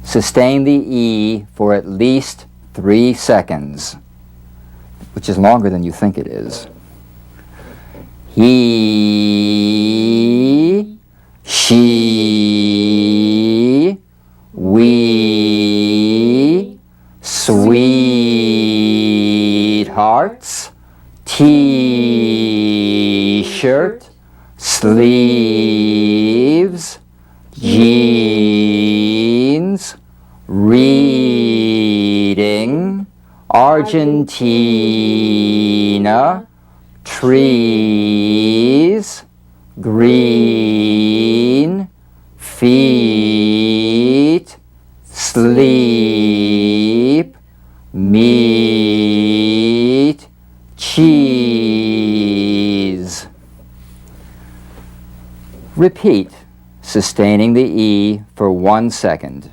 Sustain the E for at least 3 seconds, which is longer than you think it is. He, she, we, sweethearts, T-shirt, sleeves, jeans, reading, Argentina, trees, green, feet, sleep, meat, cheese. Repeat, sustaining the E for 1 second.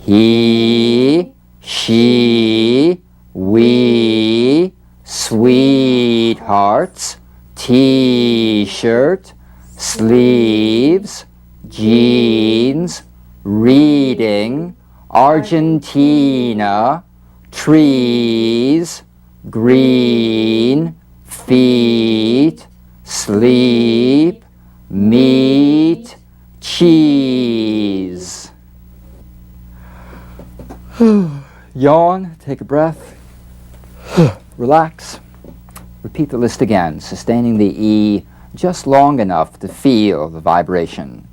He, she, we, sweethearts, T-shirt, sleeves, jeans, reading, Argentina, trees, green, feet, sleep, meat, cheese. Yawn, take a breath, relax. Repeat the list again, sustaining the E just long enough to feel the vibration.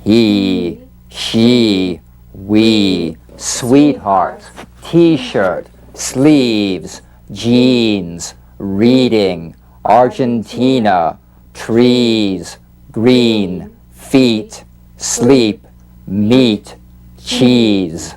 He, she, we, sweetheart, T-shirt, sleeves, jeans, reading, Argentina, trees, green, feet, sleep, meat, cheese.